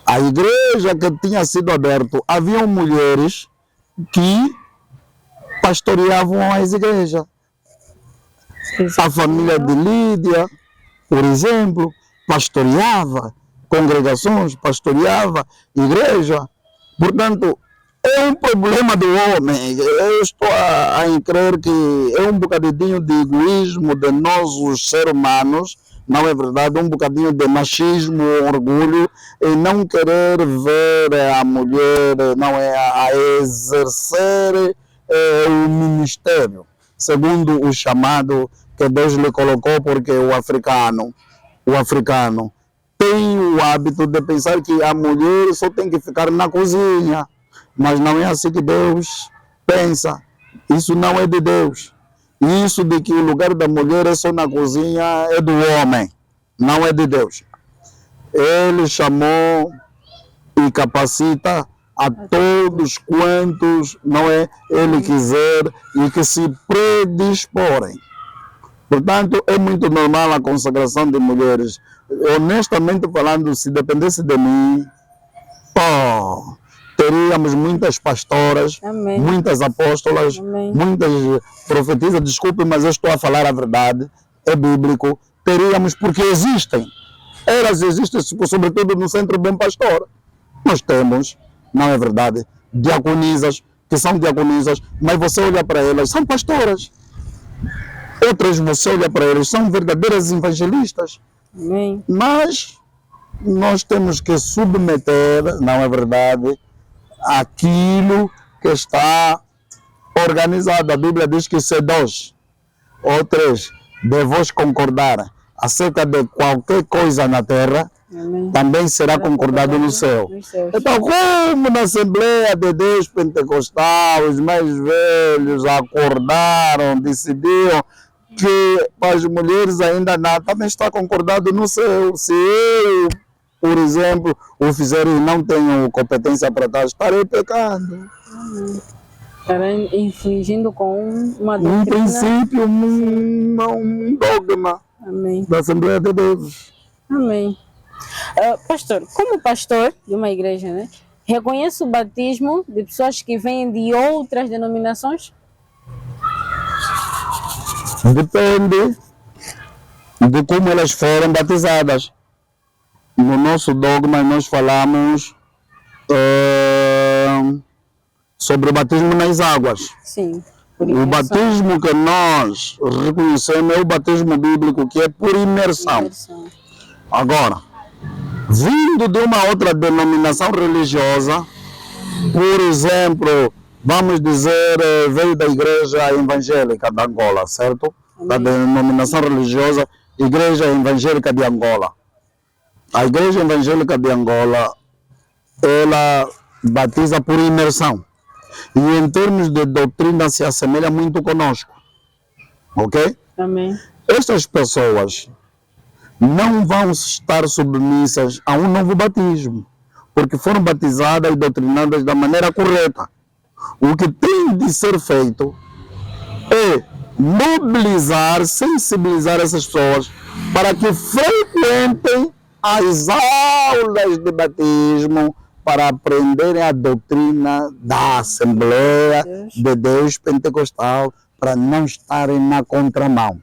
a igreja que tinha sido aberta, haviam mulheres que pastoreavam as igrejas. A família de Lídia, por exemplo, pastoreava congregações, pastoreava igreja. Portanto, É um problema do homem. Eu estou a crer que é um bocadinho de egoísmo de nós, os seres humanos, não é verdade? Um bocadinho de machismo, orgulho, e não querer ver a mulher não é, a exercer o ministério, segundo o chamado que Deus lhe colocou, porque o africano tem o hábito de pensar que a mulher só tem que ficar na cozinha. Mas não é assim que Deus pensa. Isso não é de Deus. Isso de que o lugar da mulher é só na cozinha é do homem. Não é de Deus. Ele chamou e capacita a todos quantos não é ele quiser e que se predisporem. Portanto, é muito normal a consagração de mulheres. Honestamente falando, se dependesse de mim, teríamos muitas pastoras, Amém. muitas apóstolas, Amém. muitas profetisas, desculpe, mas eu estou a falar a verdade, é bíblico, teríamos porque existem. Elas existem, sobretudo no Centro Bom Pastor. Nós temos, não é verdade, diaconisas, que são diaconisas, mas você olha para elas, são pastoras. Outras, você olha para elas, são verdadeiras evangelistas. Amém. Mas nós temos que submeter, não é verdade, aquilo que está organizado. A Bíblia diz que se 2 ou 3 de vós concordar acerca de qualquer coisa na terra, Amém. também será concordado no céu. Então, como na Assembleia de Deus Pentecostal, os mais velhos acordaram, decidiram que para as mulheres ainda nada, também está concordado no céu. Se eu, por exemplo, o fizer e não tenho competência para tal, estarei pecando. Estará infringindo com uma doutrina. Um princípio, um dogma. Amém. Da Assembleia de Deus. Amém. Pastor, como pastor de uma igreja, né, reconhece o batismo de pessoas que vêm de outras denominações? Depende de como elas foram batizadas. No nosso dogma nós falamos sobre o batismo nas águas. Sim. O batismo que nós reconhecemos é o batismo bíblico, que é por imersão. Agora, vindo de uma outra denominação religiosa, por exemplo, vamos dizer, veio da Igreja Evangélica de Angola, certo? Da denominação religiosa Igreja Evangélica de Angola. A Igreja Evangélica de Angola, ela batiza por imersão. E em termos de doutrina se assemelha muito conosco. Ok? Amém. Estas pessoas não vão estar submissas a um novo batismo, porque foram batizadas e doutrinadas da maneira correta. O que tem de ser feito é mobilizar, sensibilizar essas pessoas para que frequentem as aulas de batismo, para aprenderem a doutrina da Assembleia de Deus Pentecostal, para não estarem na contramão.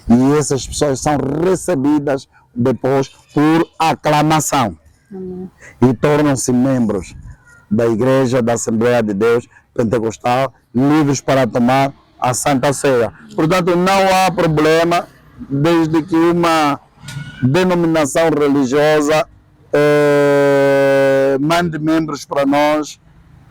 E essas pessoas são recebidas depois por aclamação. E tornam-se membros da Igreja da Assembleia de Deus Pentecostal, livres para tomar a Santa Ceia. Portanto, não há problema desde que uma denominação religiosa mande membros para nós,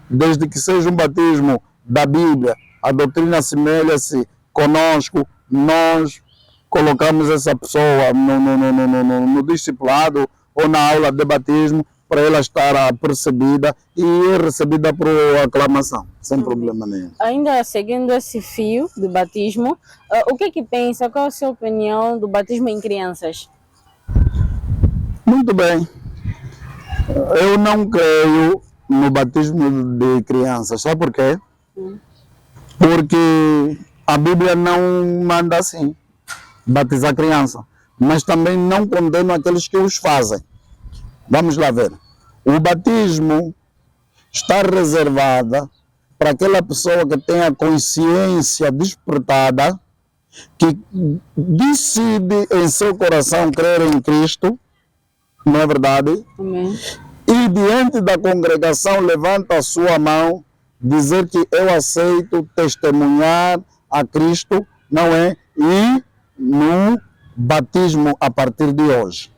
desde que seja um batismo da Bíblia. A doutrina assemelha-se conosco, nós colocamos essa pessoa no discipulado ou na aula de batismo para ela estar apercebida e recebida por aclamação, sem problema nenhum. Ainda seguindo esse fio do batismo, o que pensa, qual é a sua opinião do batismo em crianças? Muito bem. Eu não creio no batismo de crianças. Sabe por quê? Porque a Bíblia não manda assim, batizar criança. Mas também não condena aqueles que os fazem. Vamos lá ver. O batismo está reservado para aquela pessoa que tem a consciência despertada, que decide em seu coração crer em Cristo, não é verdade? Amém. e diante da congregação levanta a sua mão, dizer que eu aceito testemunhar a Cristo, não é? E no batismo a partir de hoje.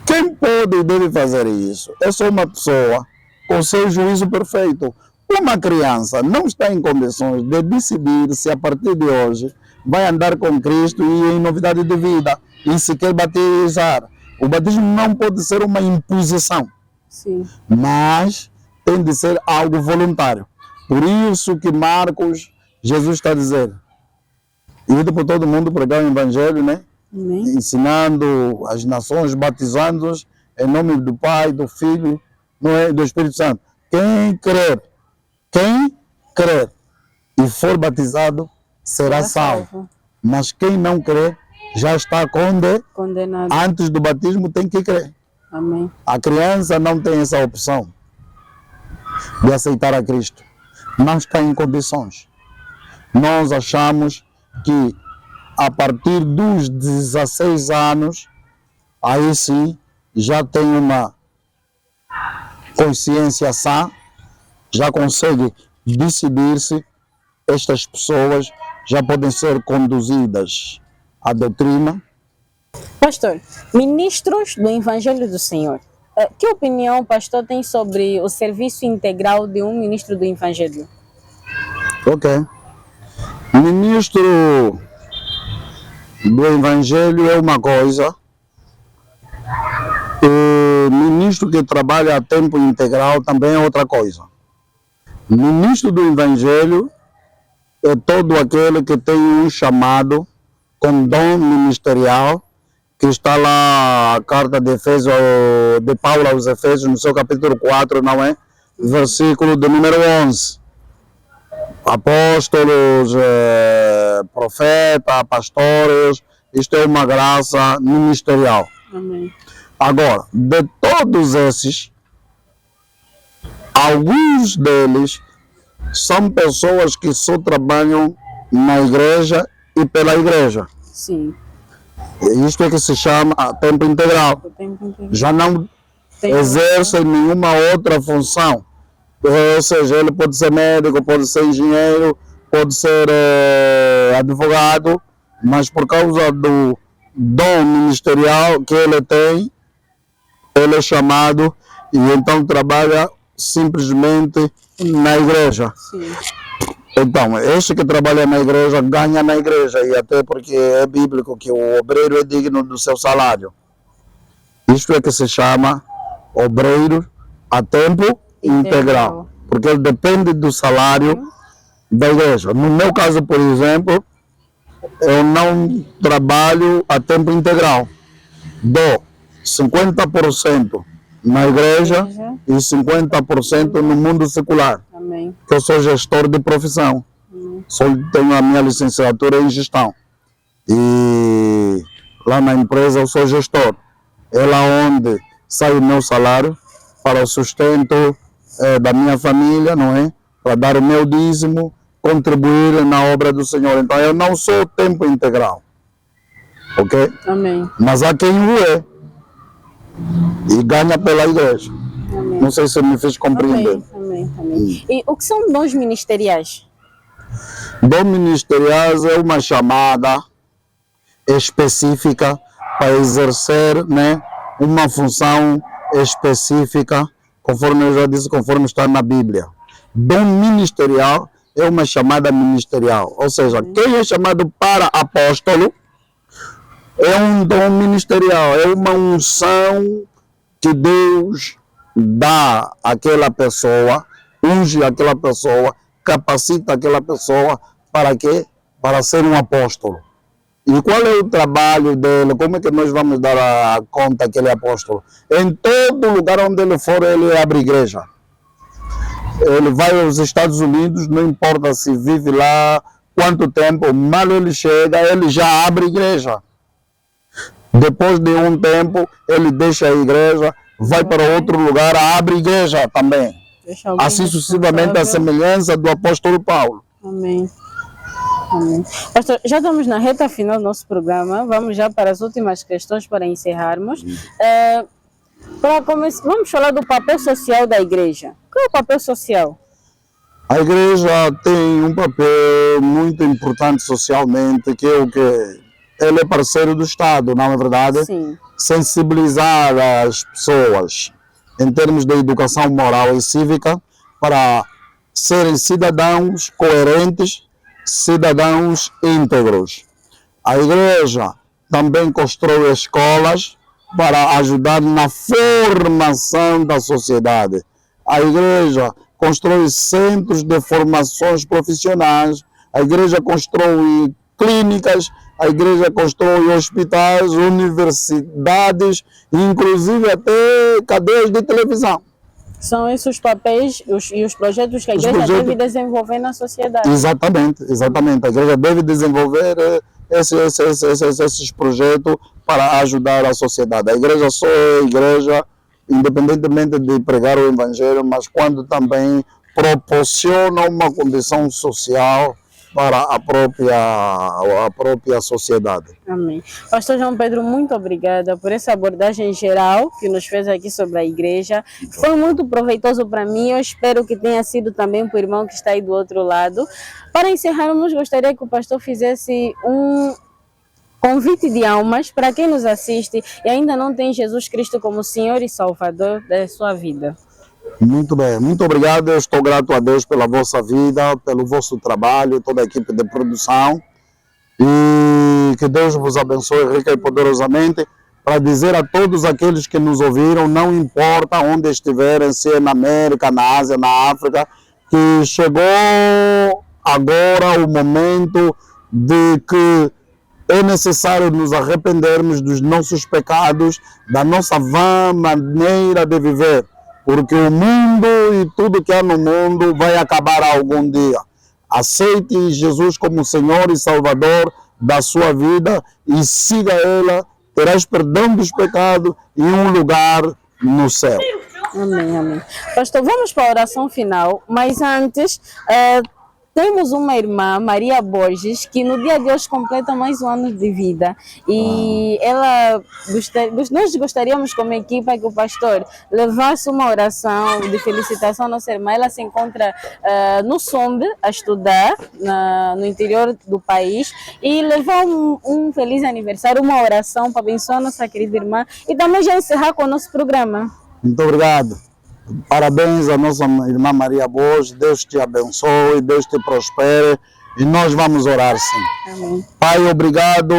Quem pode e deve fazer isso? É só uma pessoa com seu juízo perfeito. Uma criança não está em condições de decidir se a partir de hoje vai andar com Cristo e em novidade de vida e se quer batizar. O batismo não pode ser uma imposição, Sim. mas tem de ser algo voluntário. Por isso que Marcos, Jesus está a dizer, indo por todo mundo pregar o Evangelho, né? Amém. Ensinando as nações, batizando-os em nome do Pai, do Filho, não é? Do Espírito Santo. Quem crer e for batizado será salvo. Mas quem não crer já está Condenado. Antes do batismo tem que crer. Amém. A criança não tem essa opção de aceitar a Cristo. Não está em condições. Nós achamos que a partir dos 16 anos, aí sim, já tem uma consciência sã, já consegue decidir-se, estas pessoas já podem ser conduzidas à doutrina. Pastor, ministros do Evangelho do Senhor, que opinião o pastor tem sobre o serviço integral de um ministro do Evangelho? Ok. Ministro do Evangelho é uma coisa, e ministro que trabalha a tempo integral também é outra coisa. Ministro do Evangelho é todo aquele que tem um chamado com dom ministerial, que está lá a carta de Efésios, de Paulo aos Efésios, no seu capítulo 4, não é? Versículo de número 11. Apóstolos, profetas, pastores, isto é uma graça ministerial. Amém. Agora, de todos esses, alguns deles são pessoas que só trabalham na igreja e pela igreja. Sim. Isto é que se chama tempo integral. O tempo inteiro. Já não Tem exercem nenhuma outra função. Ou seja, ele pode ser médico, pode ser engenheiro, pode ser advogado, mas por causa do dom ministerial que ele tem, ele é chamado e então trabalha simplesmente na igreja. Sim. Então, este que trabalha na igreja ganha na igreja, e até porque é bíblico que o obreiro é digno do seu salário. Isto é que se chama obreiro a tempo integral, porque ele depende do salário da igreja. No meu caso, por exemplo, eu não trabalho a tempo integral. Dou 50% na igreja e 50% no mundo secular. Amém. Eu sou gestor de profissão. Tenho a minha licenciatura em gestão. E lá na empresa eu sou gestor. É lá onde sai o meu salário para o sustento da minha família, não é? Para dar o meu dízimo, contribuir na obra do Senhor. Então eu não sou tempo integral. Ok? Amém. Mas há quem o é. E ganha pela igreja. Amém. Não sei se me fiz compreender. Amém. Amém. E o que são dons ministeriais? Dom ministeriais é uma chamada específica para exercer, né, uma função específica, conforme eu já disse, conforme está na Bíblia. Dom ministerial é uma chamada ministerial, ou seja, quem é chamado para apóstolo é um dom ministerial, é uma unção que Deus dá àquela pessoa, unge aquela pessoa, capacita aquela pessoa para quê? Para ser um apóstolo. E qual é o trabalho dele? Como é que nós vamos dar a conta que ele é apóstolo? Em todo lugar onde ele for, ele abre igreja. Ele vai aos Estados Unidos, não importa se vive lá quanto tempo, mal ele chega, ele já abre igreja. Depois de um tempo, ele deixa a igreja, vai para outro lugar, abre igreja também. Assim sucessivamente, a semelhança do apóstolo Paulo. Amém. Amém. Pastor, já estamos na reta final do nosso programa, vamos já para as últimas questões para encerrarmos. Para começar, vamos falar do papel social da igreja. Qual é o papel social? A igreja tem um papel muito importante socialmente, que é o que ele é parceiro do Estado, não é verdade? Sim. Sensibilizar as pessoas em termos de educação moral e cívica para serem cidadãos coerentes, cidadãos íntegros. A igreja também constrói escolas para ajudar na formação da sociedade. A igreja constrói centros de formações profissionais, a igreja constrói clínicas, a igreja constrói hospitais, universidades, inclusive até cadeias de televisão. São esses os papéis e os projetos que a igreja deve desenvolver na sociedade. Exatamente, exatamente. A igreja deve desenvolver esses projetos para ajudar a sociedade. A igreja só é igreja, independentemente de pregar o evangelho, mas quando também proporciona uma condição social para a própria sociedade. Amém. Pastor João Pedro, muito obrigada por essa abordagem geral que nos fez aqui sobre a igreja. Foi muito proveitoso para mim, eu espero que tenha sido também para o irmão que está aí do outro lado. Para encerrarmos, gostaria que o pastor fizesse um convite de almas para quem nos assiste e ainda não tem Jesus Cristo como Senhor e Salvador da sua vida. Muito bem, muito obrigado. Eu estou grato a Deus pela vossa vida, pelo vosso trabalho, toda a equipe de produção. E que Deus vos abençoe rica e poderosamente. Para dizer a todos aqueles que nos ouviram, não importa onde estiverem, se é na América, na Ásia, na África, que chegou agora o momento de que é necessário nos arrependermos dos nossos pecados, da nossa vã maneira de viver. Porque o mundo e tudo que há no mundo vai acabar algum dia. Aceite Jesus como Senhor e Salvador da sua vida e siga ela, terás perdão dos pecados e um lugar no céu. Amém, amém. Pastor, vamos para a oração final, mas antes, temos uma irmã, Maria Borges, que no dia de hoje completa mais um ano de vida. E nós gostaríamos, como equipa, que o pastor levasse uma oração de felicitação à nossa irmã. Ela se encontra no SOMB a estudar no interior do país e levar um feliz aniversário, uma oração para abençoar a nossa querida irmã e também já encerrar com o nosso programa. Muito obrigado. Parabéns à nossa irmã Maria Borges, Deus te abençoe, Deus te prospere e nós vamos orar sim. Amém. Pai, obrigado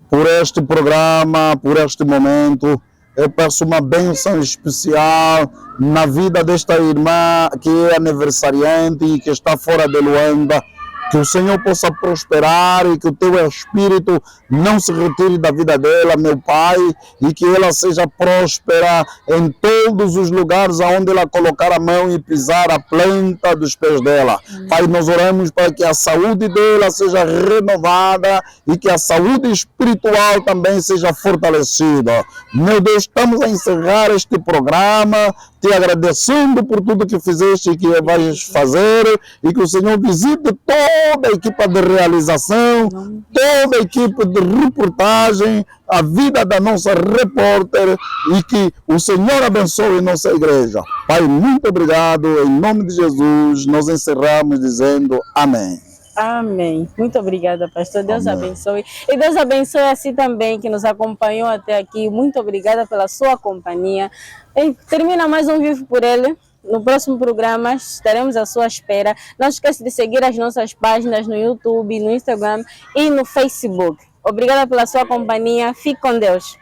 por este programa, por este momento. Eu peço uma bênção especial na vida desta irmã que é aniversariante e que está fora de Luanda. Que o Senhor possa prosperar e que o teu Espírito não se retire da vida dela, meu Pai, e que ela seja próspera em todos os lugares aonde ela colocar a mão e pisar a planta dos pés dela. Pai, nós oramos para que a saúde dela seja renovada e que a saúde espiritual também seja fortalecida. Meu Deus, estamos a encerrar este programa, te agradecendo por tudo que fizeste e que vais fazer, e que o Senhor visite toda a equipe de realização, toda a equipe de reportagem, a vida da nossa repórter, e que o Senhor abençoe nossa igreja. Pai, muito obrigado. Em nome de Jesus, nós encerramos dizendo amém. Amém. Muito obrigada, pastor. Deus Amém. abençoe. E Deus abençoe a si também, que nos acompanhou até aqui. Muito obrigada pela sua companhia. E termina mais um Vivo por Ele. No próximo programa estaremos à sua espera. Não esqueça de seguir as nossas páginas no YouTube, no Instagram e no Facebook. Obrigada pela sua companhia. Fique com Deus.